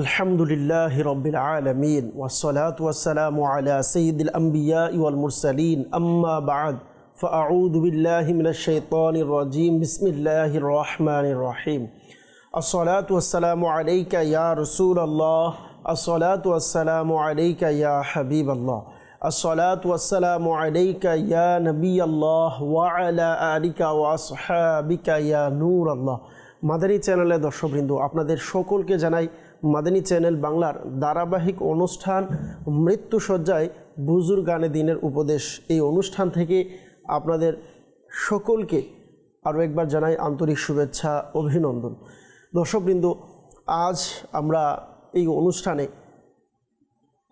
আলহামদুলিল্লাহি রাব্বিল আলামিন ওয়াসসালাতু ওয়াসসালামু আলা সাইয়্যিদিল আমবিয়াই ওয়াল মুরসালিন আম্মা বা'দ ফাআউযু বিল্লাহি মিনাশ শাইতানির রাজীম বিসমিল্লাহির রহমানির রহিম আসসালাতু ওয়াসসালামু আলাইকা ইয়া রাসূলুল্লাহ আসসালাতু ওয়াসসালামু আলাইকা ইয়া হাবিবাল্লাহ আসসালাতু ওয়াসসালামু আলাইকা ইয়া নবিয়াল্লাহ ওয়া আলা আলিকা ওয়া আসহাবিকা ইয়া নূরাল্লাহ। মাদানী চ্যানেলের দর্শকবৃন্দ, আপনাদের সকলকে জানাই মাদানী চ্যানেল বাংলার ধারাবাহিক অনুষ্ঠান মৃত্যুসজ্জায় বুজুর্গানে দিনের উপদেশ, এই অনুষ্ঠান থেকে আপনাদের সকলকে আরও একবার জানাই আন্তরিক শুভেচ্ছা অভিনন্দন। দর্শকবৃন্দ, আজ আমরা এই অনুষ্ঠানে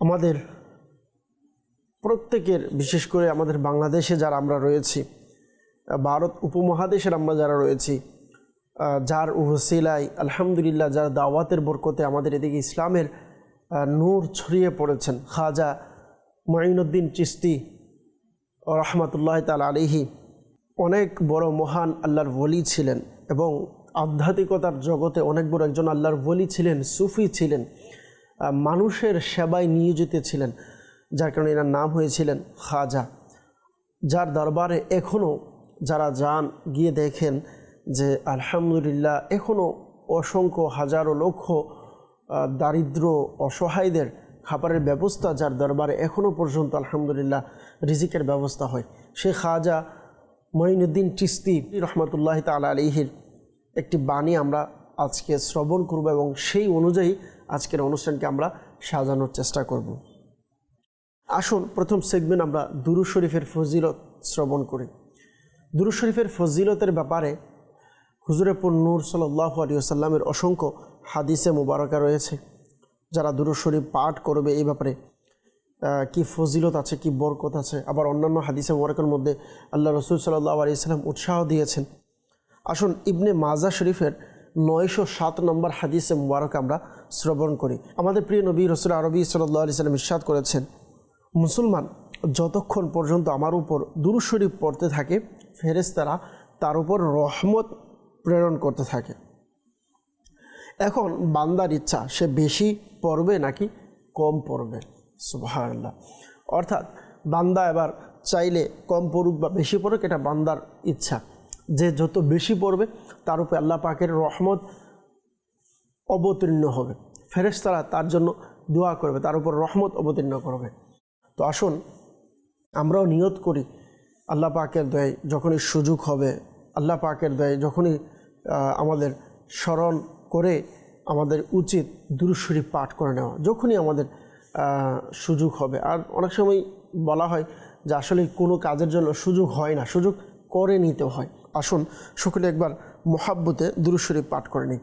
আমাদের প্রত্যেকের, বিশেষ করে আমাদের বাংলাদেশে যারা আমরা রয়েছি, ভারত উপমহাদেশের আমরা যারা রয়েছি, যার ওসিলায় আলহামদুলিল্লাহ, যার দাওয়াতের বরকতে আমাদের এদিকে ইসলামের নূর ছড়িয়ে পড়েছেন, খাজা মুঈনুদ্দিন চিশতি রহমাতুল্লাহ তাআলা আলাইহি অনেক বড় মহান আল্লাহর ওলি ছিলেন এবং আধ্যাত্মিকতার জগতে অনেক বড় একজন আল্লাহর ওলি ছিলেন, সুফি ছিলেন, মানুষের সেবায় নিয়োজিত ছিলেন, যার কারণে এনার নাম হয়েছিলেন খাজা। যার দরবারে এখনও যারা যান, গিয়ে দেখেন যে আলহামদুলিল্লাহ এখনও অসংখ্য হাজারো লক্ষ দারিদ্র অসহায়দের খাবারের ব্যবস্থা, যার দরবারে এখনও পর্যন্ত আলহামদুলিল্লাহ রিজিকের ব্যবস্থা হয়। সে খাজা মুঈনুদ্দিন চিশতি রহমাতুল্লাহ তাআলা আলাইহির একটি বাণী আমরা আজকে শ্রবণ করব এবং সেই অনুযায়ী আজকের অনুষ্ঠানকে আমরা সাজানোর চেষ্টা করব। আসুন প্রথম সেগমেন্ট আমরা দুরূদ শরীফের ফজিলত শ্রবণ করি। দুরূদ শরীফের ফজিলতের ব্যাপারে হুজুরে নূর সাল্লাল্লাহু আলাইহি ওয়াসাল্লামের অসংখ্য হাদিসে মুবারকা রয়েছে। যারা দুরূদ শরীফ পাঠ করবে এই ব্যাপারে কি ফজিলত আছে, কি বরকত আছে। আবার অন্যান্য হাদিসে মুবারকের মধ্যে আল্লাহ রাসূল সাল্লাল্লাহু আলাইহি ওয়াসাল্লাম উৎসাহ দিয়েছেন। আসুন ইবনে মাজা শরীফের 907 নম্বর হাদিসে মুবারক আমরা শ্রবণ করি। আমাদের প্রিয় নবী রাসূল আরবি সাল্লাল্লাহু আলাইহি ওয়াসাল্লাম ইরশাদ করেছেন, মুসলমান যতক্ষণ পর্যন্ত আমার উপর দুরূদ শরীফ পড়তে থাকে, ফেরেশতারা তার উপর রহমত প্রেরণ করতে থাকে। এখন বান্দার ইচ্ছা, সে বেশি পড়বে নাকি কম পড়বে। সুবহানাল্লাহ। অর্থাৎ বান্দা এবার চাইলে কম পড়ুক বা বেশি পড়ুক, এটা বান্দার ইচ্ছা। যে যত বেশি পড়বে তার উপর আল্লাহ পাকের রহমত অবতীর্ণ হবে, ফেরেশতারা তার জন্য দোয়া করবে, তার উপর রহমত অবতীর্ণ করবে। তো আসুন আমরাও নিয়ত করি, আল্লাহ পাকের দয়ায় যখনই সুযোগ হবে, আল্লাহ পাকের দয়ায় যখনই আমাদের স্মরণ করে আমাদের উচিত দুরূদ শরীফ পাঠ করে নেওয়া, যখনই আমাদের সুযোগ হবে। আর অনেক সময় বলা হয় যে আসলে কোনো কাজের জন্য সুযোগ হয় না, সুযোগ করে নিতে হয়। আসুন সকলে একবার মুহাব্বতে দুরূদ শরীফ পাঠ করে নিই।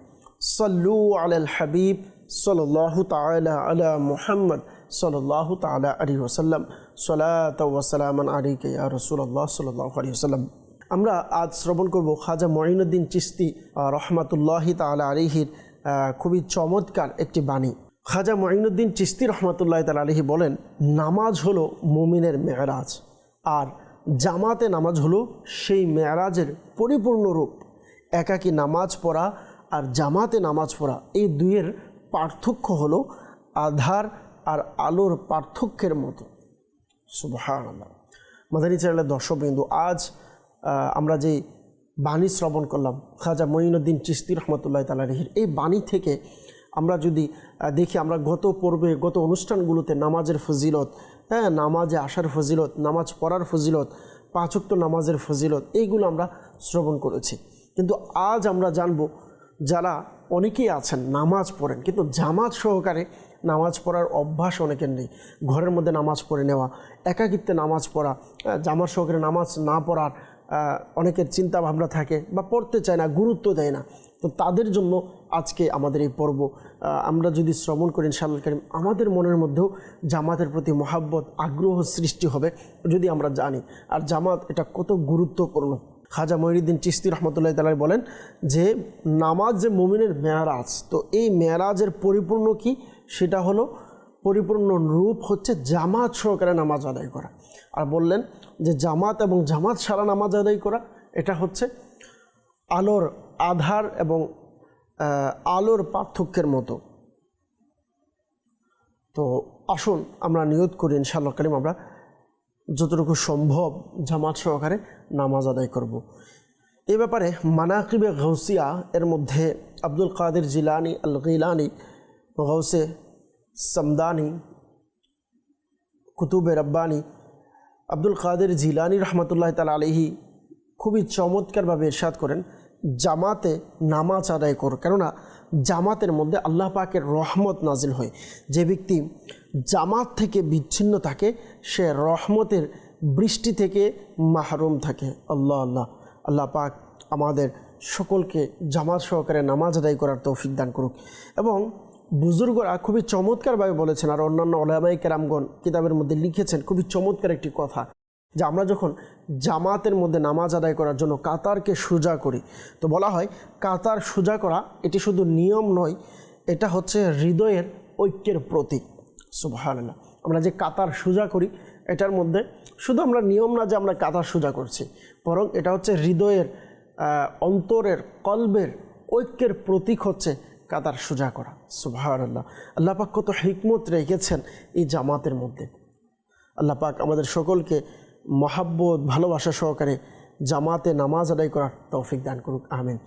সাল্লু আলাল হাবিব সাল্লাল্লাহু তাআলা আলা মুহাম্মদ সাল্লাল্লাহু তাআলা আলাইহি ওয়াসাল্লাম সালাতাও ওয়া সালামান আলাইকা ইয়া রাসূলুল্লাহ সাল্লাল্লাহু আলাইহি ওয়াসাল্লাম। আমরা আজ শ্রবণ করব খাজা মুঈনুদ্দিন চিশতি রহমাতুল্লাহি তাআলা আলাইহির খুবই চমৎকার একটি বাণী। খাজা মুঈনুদ্দিন চিশতি রহমাতুল্লাহি তাআলা আলাইহি বলেন, নামাজ হলো মুমিনের মেরাজ, আর জামাতে নামাজ হলো সেই মেরাজের পরিপূর্ণ রূপ। একাকী নামাজ পড়া আর জামাতে নামাজ পড়া, এই দুইয়ের পার্থক্য হলো আধার আর আলোর পার্থক্যের মতো। সুবহানাল্লাহ। মাদানী চ্যানেলের দর্শকবৃন্দ, আজ আমরা যে বাণী শ্রবণ করলাম খাজা মুঈনুদ্দিন চিশতি রহমাতুল্লাহ তাআলা আলাইহির, এই বাণী থেকে আমরা যদি দেখি, আমরা গত পর্বে, গত অনুষ্ঠানগুলোতে নামাজের ফজিলত, নামাজে আসার ফজিলত, নামাজ পড়ার ফজিলত, 5 ওয়াক্ত নামাজের ফজিলত, এইগুলো আমরা শ্রবণ করেছি। কিন্তু আজ আমরা জানব, যারা অনেকেই আছেন নামাজ পড়েন কিন্তু জামাত সহকারে নামাজ পড়ার অভ্যাস অনেকের নেই। ঘরের মধ্যে নামাজ পড়ে নেওয়া, একাকিত্বে নামাজ পড়া, জামাত সহকারে নামাজ না পড়ার অনেকের চিন্তা ভাবনা থাকে বা পড়তে চায় না, গুরুত্ব দেয় না। তো তাদের জন্য আজকে আমাদের এই পর্ব। আমরা যদি শ্রবণ করি ইনশাআল্লাহ কারীম, আমাদের মনের মধ্যেও জামাতের প্রতি মহাব্বত, আগ্রহ সৃষ্টি হবে যদি আমরা জানি আর জামাত এটা কত গুরুত্বপূর্ণ। খাজা মুঈনুদ্দিন চিশতি রহমাতুল্লাহ তাআলা বলেন যে নামাজ যে মুমিনের মেরাজ, তো এই মেরাজের পরিপূর্ণ কি, সেটা হলো পরিপূর্ণ রূপ হচ্ছে জামাত সহকারে নামাজ আদায় করা। আর বললেন যে জামাত এবং জামাত ছাড়া নামাজ আদায় করা, এটা হচ্ছে আলোর আধার এবং আলোর পার্থক্যের মতো। তো আসুন আমরা নিয়ত করি ইনশাআল্লাহ কারীম আমরা যতটুকু সম্ভব জামাত সহকারে নামাজ আদায় করব। এই ব্যাপারে মানাকিবে গাউসিয়া এর মধ্যে আব্দুল কাদের জিলানি আল গিলানি, গাউসে সামদানি, কুতুবে রব্বানি আব্দুল কাদের জিলানি রহমতুল্লাহ তাআলা আলাইহি খুবই চমৎকারভাবে ইরশাদ করেন, জামাতে নামাজ আদায় কর, কেননা জামাতের মধ্যে আল্লাহ পাকের রহমত নাজিল হয়। যে ব্যক্তি জামাত থেকে বিচ্ছিন্ন থাকে সে রহমতের বৃষ্টি থেকে মাহরুম থাকে। আল্লাহ আল্লাহ আল্লাহ পাক আমাদের সকলকে জামাত সহকারে নামাজ আদায় করার তৌফিক দান করুক। এবং বুজুর্গরা খুবই চমৎকারভাবে বলেছেন, আর অন্যান্য উলামায়ে কেরামগণ কিতাবের মধ্যে লিখেছেন খুবই চমৎকার একটি কথা, যে আমরা যখন জামাতের মধ্যে নামাজ আদায় করার জন্য কাতারকে সোজা করি, তো বলা হয় কাতার সোজা করা এটি শুধু নিয়ম নয়, এটা হচ্ছে হৃদয়ের ঐক্যের প্রতীক। সুবহানাল্লাহ, আমরা যে কাতার সোজা করি এটার মধ্যে শুধু আমরা নিয়ম না যে আমরা কাতার সোজা করছি, বরং এটা হচ্ছে হৃদয়ের অন্তরের কলবের ঐক্যের প্রতীক হচ্ছে কাতার সোজা করা। সুবহানাল্লাহ, আল্লাহ পাক কত হিকমত রেখেছেন এই জামাতের মধ্যে। আল্লাহ পাক আমাদের সকলকে মহাব্বত ভালোবাসা সহকারে জামাতে নামাজ আদায় করার তৌফিক দান করুক, আমিন।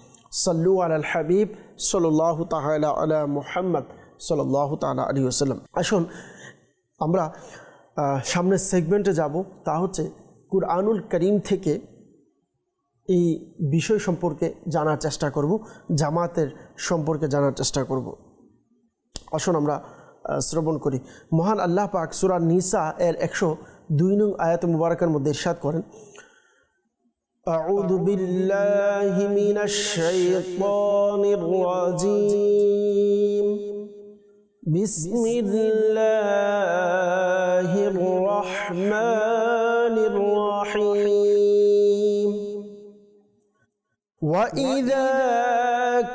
সাল্লু আলাল হাবিব সাল্লাল্লাহু তাআলা আলা মুহাম্মদ সাল্লাল্লাহু তাআলা আলাইহি ওয়াসাল্লাম। আসুন আমরা সামনের সেগমেন্টে যাব, তা হচ্ছে কুরআনুল কারীম থেকে এই বিষয় সম্পর্কে জানার চেষ্টা করব, জামাতের সম্পর্কে জানার চেষ্টা করব। আসুন আমরা শ্রবণ করি। মহান আল্লাহ পাক সূরা নিসা এর 102 নং আয়াত মুবারাকার মধ্যে ইরশাদ করেন, আউযু বিল্লাহি মিনাশ শাইতানির রাজীম, বিসমিল্লাহির রহমানির রহিম, ওয়া ইযা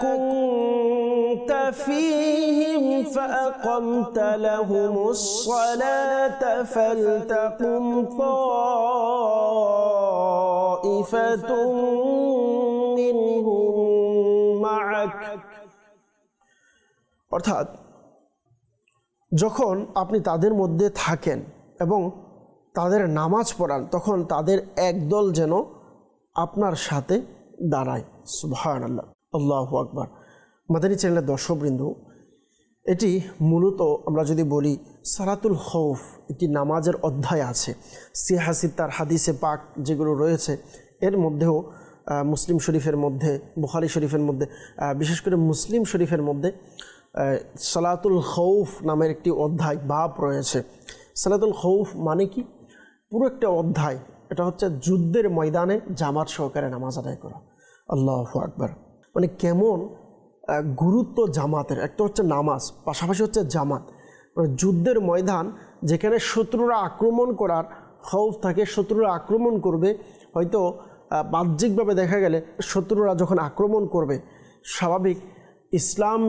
কুনতা ফীহিম فأقمت لهم الصلاة فلتقم طائفة منهم معك। অর্থাৎ যখন আপনি তাদের মধ্যে থাকেন এবং তাদের নামাজ পড়ান, তখন তাদের একদল যেন আপনার সাথে দাঁড়ায়। সুবহানাল্লাহ, আল্লাহু আকবার। মাদানী চ্যানেলের দর্শকবৃন্দ, এটি মূলত আমরা যদি বলি সালাতুল খৌফ, একটি নামাজের অধ্যায় আছে। সিহাহ সিত্তার হাদিসে পাক যেগুলো রয়েছে এর মধ্যেও মুসলিম শরীফের মধ্যে, বুখারী শরীফের মধ্যে, বিশেষ করে মুসলিম শরীফের মধ্যে সালাতুল খৌফ নামের একটি অধ্যায় বাব রয়েছে। সালাতুল খৌফ মানে কি? পুরো একটা অধ্যায়। এটা হচ্ছে যুদ্ধের ময়দানে জামাত সহকারে নামাজ আদায় করা। আল্লাহু আকবার। মানে কেমন গুরুত্ব জামাতের। একটা হচ্ছে নামাজ, পাশাপাশি হচ্ছে জামাত। মানে যুদ্ধের ময়দান যেখানে শত্রুরা আক্রমণ করার খৌফ থাকে, শত্রুরা আক্রমণ করবে, হয়তো বাহ্যিকভাবে দেখা গেলে শত্রুরা যখন আক্রমণ করবে, স্বাভাবিক ইসলাম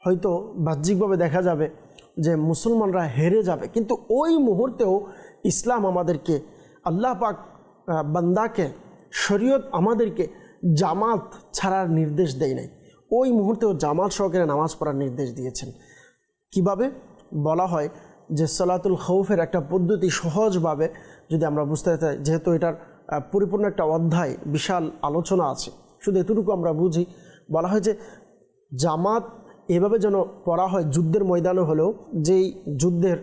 হয়তো বাহ্যিকভাবে দেখা যাবে যে মুসলমানরা হেরে যাবে, কিন্তু ওই মুহূর্তেও ইসলাম আমাদেরকে, আল্লাহ পাক বান্দাকে, শরীয়ত আমাদেরকে জামাত ছাড়ার নির্দেশ দেয় নাই। ওই মুহূর্তেও জামাত সহকারে নামাজ পড়ার নির্দেশ দিয়েছেন। কিভাবে? বলা হয় যে সালাতুল খৌফের একটা পদ্ধতি সহজভাবে যদি আমরা বুঝতে চাই, যেহেতু এটার পরিপূর্ণ একটা অধ্যায়, বিশাল আলোচনা আছে, শুধু এতটুকু আমরা বুঝি। বলা হয় যে জামাত এভাবে যেন পড়া হয় যুদ্ধের ময়দানে হলেও, যেই যুদ্ধের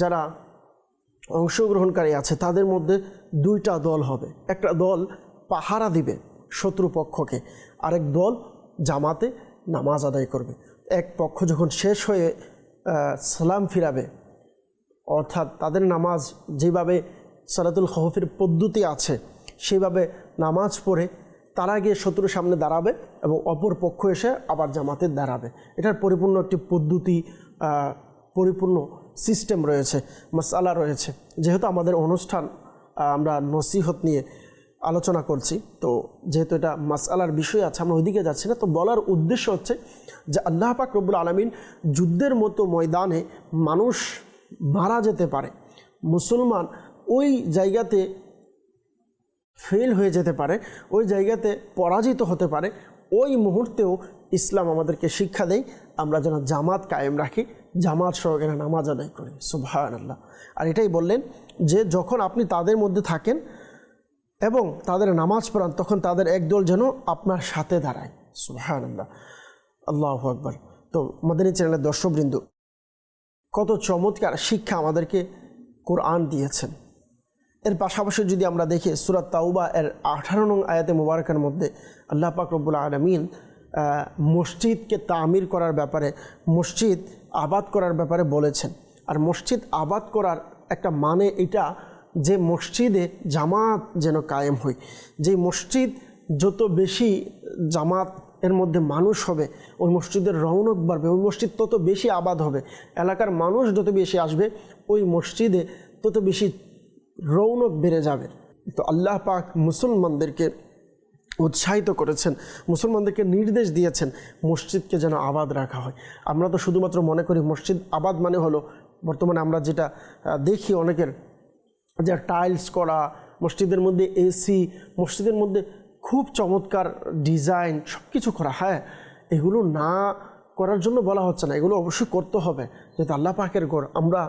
যারা অংশগ্রহণকারী আছে তাদের মধ্যে দুইটা দল হবে। একটা দল পাহারা দিবে শত্রুপক্ষকে, আরেক দল জামাতে নামাজ আদায় করবে। এক পক্ষ যখন শেষ হয়ে সালাম ফিরাবে, অর্থাৎ তাদের নামাজ যেভাবে সালাতুল খৌফের পদ্ধতি আছে সেইভাবে নামাজ পড়ে তারা গিয়ে শত্রুর সামনে দাঁড়াবে এবং অপর পক্ষ এসে আবার জামাতে দাঁড়াবে। এটার পরিপূর্ণ একটি পদ্ধতি, পরিপূর্ণ সিস্টেম রয়েছে, মাসআলা রয়েছে। যেহেতু আমাদের অনুষ্ঠান আমরা নসিহত নিয়ে আলোচনা করছি, তো যেহেতু এটা মাসআলার বিষয় আছে, আমরা ওইদিকে যাচ্ছি না। তো বলার উদ্দেশ্য হচ্ছে যে আল্লাহ পাক রব্বুল আলামিন যুদ্ধের মতো ময়দানে মানুষ মারা যেতে পারে, মুসলমান ওই জায়গাতে ফেল হয়ে যেতে পারে, ওই জায়গাতে পরাজিত হতে পারে। ওই মুহূর্তেও ইসলাম আমাদেরকে শিক্ষা দেয় আমরা যেন জামাত কায়েম রাখি, জামাত সহকারে নামাজ আদায় করে। সুবহানাল্লাহ। আর এটাই বললেন যে যখন আপনি তাদের মধ্যে থাকেন এবং তাদের নামাজ পড়ান তখন তাদের একদল যেন আপনার সাথে দাঁড়ায়। সুবহানাল্লাহ, আল্লাহু আকবার। তো মাদানী চ্যানেলের দর্শকবৃন্দ, কত চমৎকার শিক্ষা আমাদেরকে কোরআন দিয়েছেন। এর পাশাপাশি যদি আমরা দেখি সূরা তাওবা এর 18 নং আয়াতে মুবারকার মধ্যে আল্লাহ পাক রব্বুল আলামিন মসজিদকে তামির করার ব্যাপারে, মসজিদ আবাদ করার ব্যাপারে বলেছেন। আর মসজিদ আবাদ করার একটা মানে এটা যে মসজিদে জামাত যেন কায়েম হয়, যে মসজিদ যত বেশি জামাত এর মধ্যে মানুষ হবে ওই মসজিদের রৌনক বাড়বে, ওই মসজিদ তত বেশি আবাদ হবে, এলাকার মানুষ যত বেশি আসবে ওই মসজিদে তত বেশি রৌনক বেড়ে যাবে। তো আল্লাহ পাক মুসলমানদেরকে উৎসাহিত করেছেন, মুসলমানদেরকে নির্দেশ দিয়েছেন মসজিদকে যেন আবাদ রাখা হয়। আমরা তো শুধুমাত্র মনে করি মসজিদ আবাদ মানে হলো বর্তমানে আমরা যেটা দেখি অনেকের যে টাইলস করা, মসজিদের মধ্যে এসি, মসজিদের মধ্যে খুব চমৎকার ডিজাইন সব কিছু করা। হ্যাঁ, এগুলো না করার জন্য বলা হচ্ছে না, এগুলো অবশ্যই করতে হবে, যেহেতু আল্লাহ পাকের ঘর। আমরা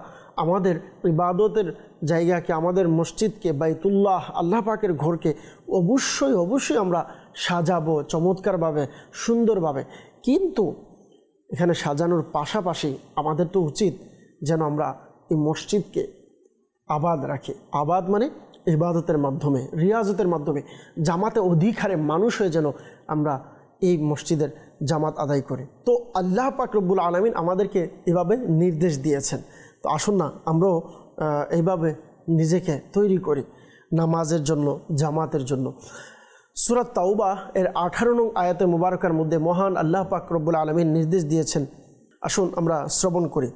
আমাদের ইবাদতের জায়গাকে, আমাদের মসজিদকে, বাইতুল্লাহ আল্লাহ পাকের ঘরকে অবশ্যই আমরা সাজাবো চমৎকারভাবে, সুন্দরভাবে। কিন্তু এখানে সাজানোর পাশাপাশি আমাদের তো উচিত যেন আমরা এই মসজিদকে আবাদ রাখি। আবাদ মানে ইবাদতের মাধ্যমে, রিয়াজতের মাধ্যমে, জামাতে অধিক হারে মানুষ হয়ে যেন আমরা এই মসজিদের জামাত আদায় করি। তো আল্লাহ পাক রব্বুল আলামিন আমাদেরকে এভাবে নির্দেশ দিয়েছেন। তো আসুন না আমরাও এইভাবে নিজেকে তৈরি করি নামাজের জন্য, জামাতের জন্য। সূরা তাওবা এর 18 নং আয়াতে মুবারকার মধ্যে মহান আল্লাহ পাক রব্বুল আলামিন নির্দেশ দিয়েছেন। আসুন আমরা শ্রবণ করি।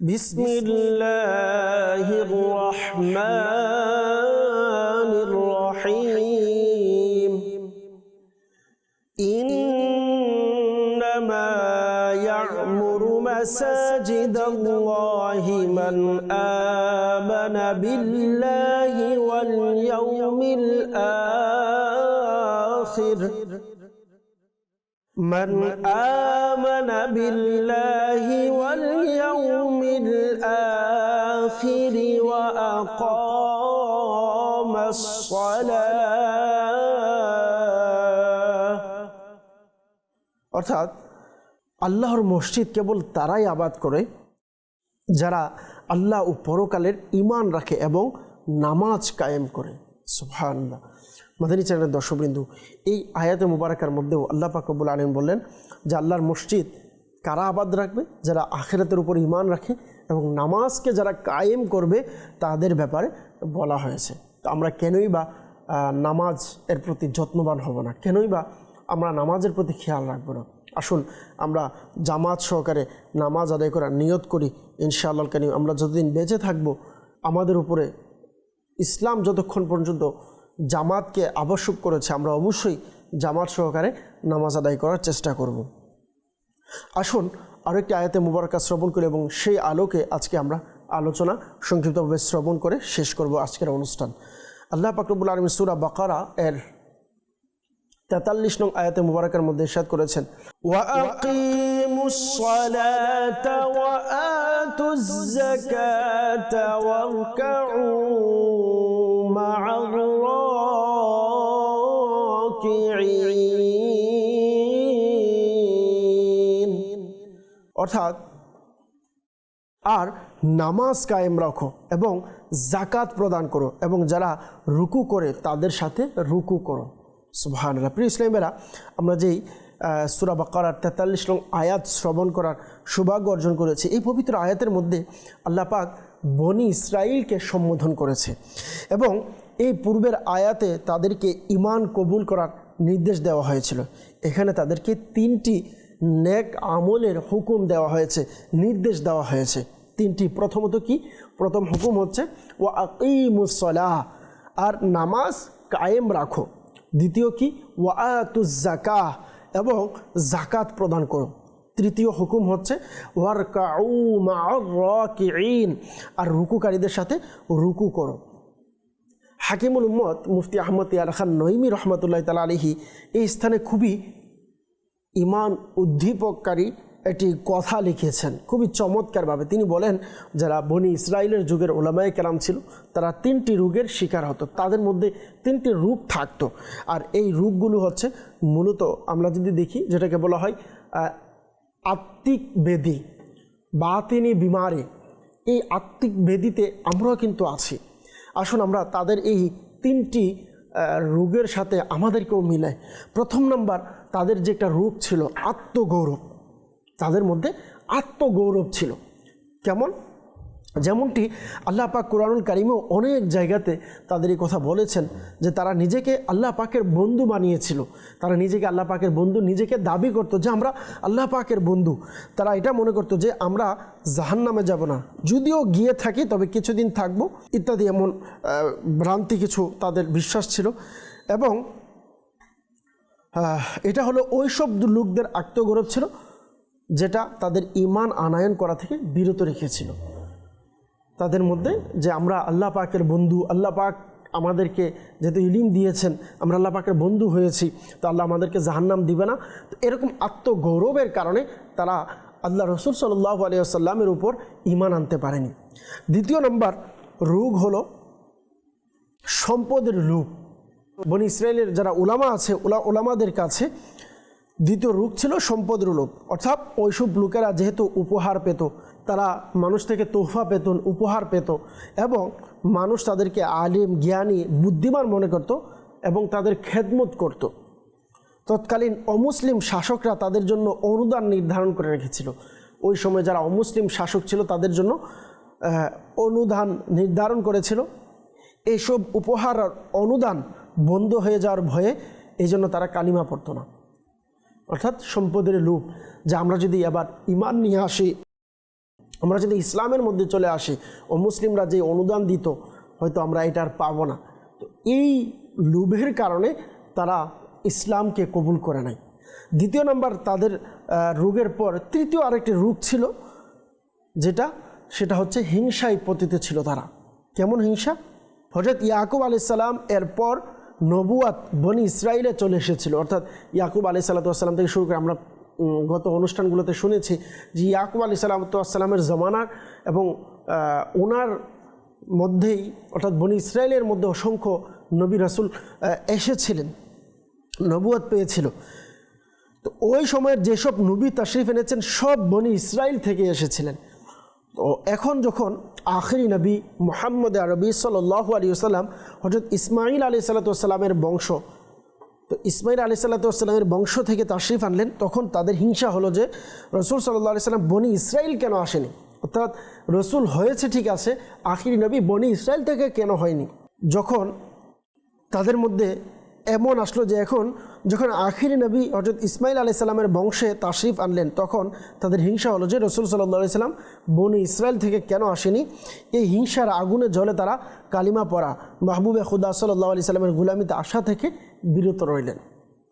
বিসমিল্লাহির রহমানির রহিম। ইন্নামা ইয়া'মুরু মাসাজিদাল্লাহি মান আমানা বিল্লাহি ওয়াল ইয়াউমিল আখির। من آمن بالله واليوم الآخر وأقام الصلاة। অর্থাৎ আল্লাহর মসজিদ কেবল তারাই আবাদ করে যারা আল্লাহ ও পরকালের ঈমান রাখে এবং নামাজ কায়েম করে। সুবহানাল্লাহ। মাদানী চ্যানেলের দর্শকবৃন্দু, এই আয়াতে মুবারাকার মধ্যেও আল্লাহ পাক রব্বুল আলামিন বললেন যে আল্লাহর মসজিদ কারা আবাদ রাখবে? যারা আখিরাতের উপর ঈমান রাখে এবং নামাজকে যারা কায়েম করবে তাদের ব্যাপারে বলা হয়েছে। তো আমরা কেনই বা নামাজ এর প্রতি যত্নবান হব না? কেনই বা আমরা নামাজের প্রতি খেয়াল রাখবো না? আসুন আমরা জামাত সহকারে নামাজ আদায় করার নিয়ত করি। ইনশাআল্লাহ কারীম আমরা যতদিন বেঁচে থাকবো আমাদের উপরে ইসলাম যতক্ষণ পর্যন্ত জামাতকে আবশ্যক করেছে আমরা অবশ্যই জামাত সহকারে নামাজ আদায় করার চেষ্টা করব। আসুন আরেকটি আয়াতে মুবারকা শ্রবণ করি এবং সেই আলোকে আজকে আমরা আলোচনা সংক্ষিপ্তভাবে শ্রবণ করে শেষ করব আজকের অনুষ্ঠান। আল্লাহ পাক রব্বুল আলামিন সূরা বাকারা এর 43 নং আয়াতে মুবারকার মধ্যে ইরশাদ করেছেন, ওয়া আকিমুস সালাতা ওয়া আতুজ যাকাতা ওয়ারকাউ মা'আর রাকিঈন। অর্থাৎ আর নামাজ কায়েম রাখো এবং যাকাত প্রদান করো এবং যারা রুকু করে তাদের সাথে রুকু করো। সুবহানাল্লাহ। প্রিয় ইসলামীরা, আমরা যেই সূরা বাকারার 43 নং আয়াত শ্রবণ করার সৌভাগ্য অর্জন করেছি, এই পবিত্র আয়াতের মধ্যে আল্লাহ পাক বনি ইসরাইলকে সম্বোধন করেছে এবং এই পূর্বের আয়াতে তাদেরকে ঈমান কবুল করার নির্দেশ দেওয়া হয়েছিল। এখানে তাদেরকে 3টি নেক আমলের হুকুম দেওয়া হয়েছে, নির্দেশ দেওয়া হয়েছে 3টি। প্রথমত কি? প্রথম হুকুম হচ্ছে ওয়া আকিমুস সালাহ, আর নামাজ কায়েম রাখো। দ্বিতীয় কি? ওয়া আতুজ যাকাহ, এবং যাকাত প্রদান করো। তৃতীয় হুকুম হচ্ছে ওয়ারকাউ মা'আর রাকিঈন, আর রুকুকারীদের সাথে রুকু করো। হাকিমুল উম্মত মুফতি আহমদ ইয়ার খান নঈমী রহমতুল্লাহ তাআলা আলাইহি এই স্থানে খুবই ঈমান উদ্দীপককারী একটি কথা লিখেছেন খুবই চমৎকারভাবে। তিনি বলেন, যারা বনি ইসরায়েলের যুগের ওলামায়ে কেরাম ছিল তারা 3টি রোগের শিকার হতো, তাদের মধ্যে 3টি রোগ থাকতো। আর এই রোগগুলো হচ্ছে মূলত আমরা যদি দেখি যেটাকে বলা হয় আত্মিক ব্যাধি, বাতিনি বিমারি। এই আত্মিক ব্যাধিতে আমরাও কিন্তু আছি। আসুন আমরা তাদের এই 3টি রোগের সাথে আমাদেরকেও মিলাই। প্রথম নাম্বার, তাদের যে একটা রোগ ছিল আত্মগৌরব। তাদের মধ্যে আত্মগৌরব ছিল। কেমন? যেমনটি আল্লাহ পাক কুরআনুল কারীমেও অনেক জায়গাতে তাদের এই কথা বলেছেন যে তারা নিজেকে আল্লাহ পাকের বন্ধু বানিয়েছিল। তারা নিজেকে আল্লাহ পাকের বন্ধু নিজেকে দাবি করত যে আমরা আল্লাহ পাকের বন্ধু। তারা এটা মনে করত যে আমরা জাহান্নামে যাব না, যদিও গিয়ে থাকি তবে কিছুদিন থাকব ইত্যাদি, এমন ভ্রান্তি কিছু তাদের বিশ্বাস ছিল। এবং এটা হলো ওই সব লোকদের আত্মগৌরব ছিল যেটা তাদের ঈমান আনয়ন করা থেকে বিরত রেখেছিল। তাদের মধ্যে যে আমরা আল্লাহ পাকের বন্ধু, আল্লাহ পাক আমাদেরকে যেহেতু ইলম দিয়েছেন, আমরা আল্লাহ পাকের বন্ধু হয়েছি, তো আল্লাহ আমাদেরকে জাহান্নাম দিবে না। তো এরকম আত্মগৌরবের কারণে তারা আল্লাহ রসুল সাল্লাল্লাহু আলাইহি ওয়াসাল্লামের উপর ঈমান আনতে পারেনি। দ্বিতীয় নম্বর রোগ হলো সম্পদের লোভ। বনি ইসরায়েলের যারা উলামা আছে, উলামাদের কাছে দ্বিতীয় রোগ ছিল সম্পদের লোভ। অর্থাৎ ওইসব লোকেরা যেহেতু উপহার পেত, তারা মানুষ থেকে তোহফা পেত, উপহার পেত, এবং মানুষ তাদেরকে আলিম, জ্ঞানী, বুদ্ধিমান মনে করত এবং তাদের খেদমত করত। তৎকালীন অমুসলিম শাসকরা তাদের জন্য অনুদান নির্ধারণ করে রেখেছিল। ওই সময় যারা অমুসলিম শাসক ছিল তাদের জন্য অনুদান নির্ধারণ করেছিল। এইসব উপহার আর অনুদান বন্ধ হয়ে যাওয়ার ভয়ে এই জন্য তারা কালিমা পড়তো না। অর্থাৎ সম্পদের লোভ, যে আমরা যদি আবার ঈমান নিয়ে আসি, আমরা যদি ইসলামের মধ্যে চলে আসি, ও মুসলিমরা যে অনুদান দিত হয়তো আমরা এটা আর পাবো না। তো এই লোভের কারণে তারা ইসলামকে কবুল করে নাই। দ্বিতীয় নাম্বার তাদের রোগের পর তৃতীয় আরেকটি রোগ ছিল, সেটা হচ্ছে হিংসায় পতিত ছিল তারা। কেমন হিংসা? হযরত ইয়াকুব আলাইহিস সালাম এরপর নবুয়াত বনি ইসরাইলে চলে এসেছিল। অর্থাৎ ইয়াকুব আলাইহিস সালাম থেকে শুরু করে আমরা গত অনুষ্ঠানগুলোতে শুনেছি যে ইয়াকুব আলাইহিস সালামের জমানার এবং ওনার মধ্যেই অর্থাৎ বনি ইসরায়েলের মধ্যে অসংখ্য নবী রাসূল এসেছিলেন, নবুয়াত পেয়েছিল। তো ওই সময়ের যেসব নবী তাশরিফ এনেছেন সব বনি ইসরায়েল থেকে এসেছিলেন। তো এখন যখন আখেরি নবী মুহাম্মদ আরবি সাল্লাল্লাহু আলাইহি ওয়াসাল্লাম হযরত ইসমাঈল আলাইহিস সালামের বংশ, তো ইসমাঈল আলাইহিস সালামের বংশ থেকে তাশরিফ আনলেন, তখন তাদের হিংসা হলো যে রসুল সাল্লাল্লাহু আলাইহি ওয়াসাল্লাম বনি ইসরায়েল কেন আসেনি? অর্থাৎ রসুল হয়েছে ঠিক আছে, আখেরি নবী বনি ইসরায়েল থেকে কেন হয়নি? যখন তাদের মধ্যে এমন আসলো যে এখন যখন আখিরি নবী হযরত ইসমাঈল আলাইহিস সালামের বংশে তাশরিফ আনলেন, তখন তাদের হিংসা হলো যে রাসূল সাল্লাল্লাহু আলাইহি সাল্লাম বনি ইসরায়েল থেকে কেন আসেনি। এই হিংসার আগুনে জ্বলে তারা কালিমা পড়া মাহবুবে খুদা সাল্লাল্লাহু আলাইহি সাল্লামের গোলামিতে আসা থেকে বিরত রইলেন।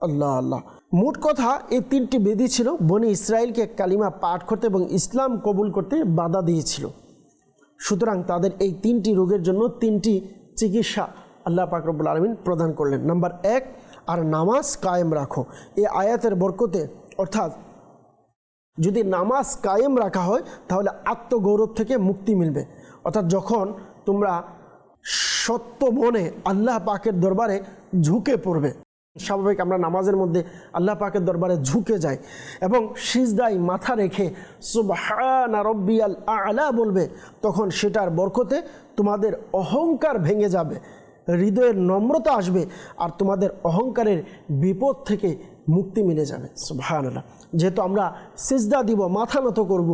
আল্লাহ আল্লাহ। মোট কথা এই 3টি বেদি ছিল বনি ইসরায়েলকে কালিমা পাঠ করতে এবং ইসলাম কবুল করতে বাধা দিয়েছিল। সুতরাং তাদের এই 3টি রোগের জন্য 3টি চিকিৎসা আল্লাহ পাক রব্বুল আলামিন প্রদান করলেন। নাম্বার 1, আর নামাজ কায়েম রাখো। এই আয়াতের বরকতে, অর্থাৎ যদি নামাজ কায়েম রাখা হয় তাহলে আত্মগৌরব থেকে মুক্তি মিলবে। অর্থাৎ যখন তোমরা সত্য মনে আল্লাহ পাকের দরবারে ঝুঁকে পড়বে, স্বাভাবিক আমরা নামাজের মধ্যে আল্লাহ পাকের দরবারে ঝুঁকে যাই এবং সিজদায় মাথা রেখে সুবহানা রাব্বিয়াল আ'লা বলবে, তখন সেটার বরকতে তোমাদের অহংকার ভেঙে যাবে, হৃদয়ের নম্রতা আসবে, আর তোমাদের অহংকারের বিপদ থেকে মুক্তি মিলে যাবে। সুবহানাল্লাহ। যেহেতু আমরা সিজদা দিব, মাথা নত করব,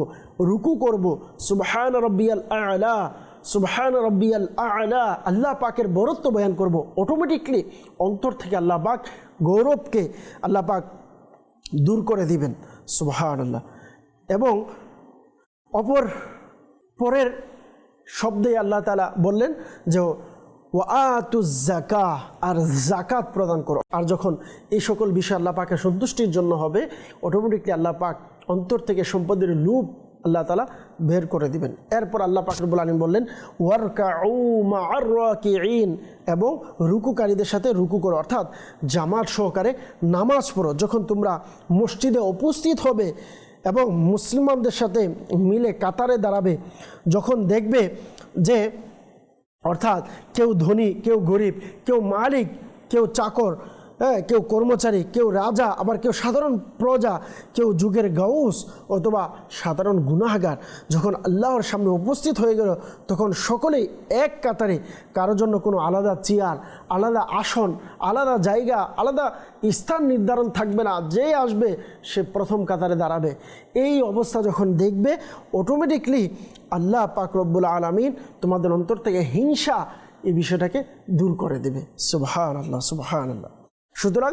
রুকু করব, সুবহানা রাব্বিয়াল আ'লা, সুবহানা রাব্বিয়াল আ'লা, আল্লাহ পাকের বরত্ব বয়ান করব, অটোমেটিকলি অন্তর থেকে আল্লাহ পাক গৌরবকে আল্লাহ পাক দূর করে দিবেন। সুবহানাল্লাহ। এবং পরের শব্দে আল্লাহ তাআলা বললেন যে ওয়াআতুজ যাকাহ, আর যাকাত প্রদান করো। আর যখন এই সকল বিষয় আল্লাহ পাকের সন্তুষ্টির জন্য হবে, অটোমেটিকলি আল্লাহ পাক অন্তর থেকে সম্পদের লোভ আল্লাহ তাআলা বের করে দিবেন। এরপর আল্লাহ পাক রব্বুল আলামিন বললেন ওয়ারকাউ মা'আর রাকিঈন, এবং রুকুকারীদের সাথে রুকু করো, অর্থাৎ জামাত সহকারে নামাজ পড়ো। যখন তোমরা মসজিদে উপস্থিত হবে এবং মুসলমানদের সাথে মিলে কাতারে দাঁড়াবে, যখন দেখবে যে অর্থাৎ কেউ ধনী, কেউ গরিব, কেউ মালিক, কেউ চাকর, কেউ কর্মচারী, কেউ রাজা, আবার কেউ সাধারণ প্রজা, কেউ যুগের গাউস অথবা সাধারণ গুনাহগার যখন আল্লাহর সামনে উপস্থিত হয়ে গেল, তখন সকলেই এক কাতারে, কারোর জন্য কোনো আলাদা চেয়ার, আলাদা আসন, আলাদা জায়গা, আলাদা স্থান নির্ধারণ থাকবে না। যে আসবে সে প্রথম কাতারে দাঁড়াবে। এই অবস্থা যখন দেখবে, অটোমেটিকলি আল্লাহ পাক রব্বুল আলামিন তোমাদের অন্তর থেকে হিংসা এই বিষয়টাকে দূর করে দেবে। সুবহানাল্লাহ, সুবহানাল্লাহ। সুতরাং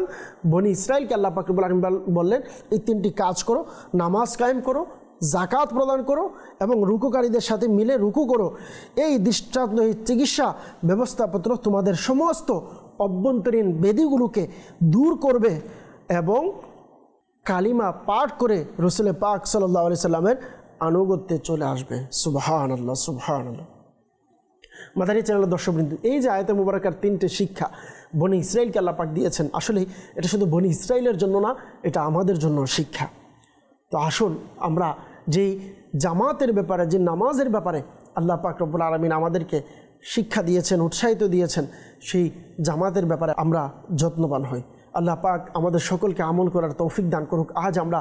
বনি ইসরাইলকে আল্লাহ পাক রব্বুল আলামিন বললেন, এই তিনটি কাজ করো, নামাজ কায়েম করো, জাকাত প্রদান করো এবং রুকুকারীদের সাথে মিলে রুকু করো। এই দৃষ্টান্ত, এই চিকিৎসা ব্যবস্থাপত্র তোমাদের সমস্ত অভ্যন্তরীণ বেদিগুলোকে দূর করবে এবং কালিমা পাঠ করে রাসূল পাক সাল্লাল্লাহু আলাইহি সাল্লামের আনুগত্যে চলে আসবে। সুবহানাল্লাহ, সুবহানাল্লাহ। মাদানী চ্যানেলের দর্শকবৃন্দ, এই যে আয়াতে মুবারাকার তিনটে শিক্ষা বনি ইসরাইলকে আল্লাহ পাক দিয়েছেন, আসলে এটা শুধু বনি ইসরাইলের জন্য না, এটা আমাদের জন্য শিক্ষা। তো আসুন আমরা যেই জামাতের ব্যাপারে, যে নামাজের ব্যাপারে আল্লাহ পাক রব্বুল আলামিন আমাদেরকে শিক্ষা দিয়েছেন, উৎসাহিত দিয়েছেন, সেই জামাতের ব্যাপারে আমরা যত্নবান হই। আল্লাহ পাক আমাদের সকলকে আমল করার তৌফিক দান করুক। আজ আমরা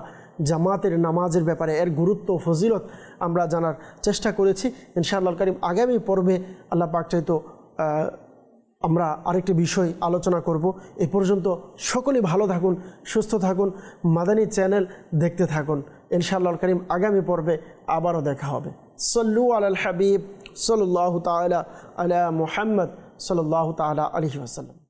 জামাতের নামাজের ব্যাপারে, এর গুরুত্ব, ফজিলত আমরা জানার চেষ্টা করেছি। ইনশাআল্লাহ কারীম আগামী পর্বে আল্লাহ পাক চাইতো আমরা আরেকটি বিষয় আলোচনা করব। এ পর্যন্ত সকলেই ভালো থাকুন, সুস্থ থাকুন, মাদানী চ্যানেল দেখতে থাকুন। ইনশাআল্লাহ কারীম আগামী পর্বে আবারও দেখা হবে। সল্লু আলাল হাবিব সাল্লাল্লাহু তাআলা আলা মুহাম্মদ সাল্লাল্লাহু তাআলা আলাইহি ওয়াসাল্লাম।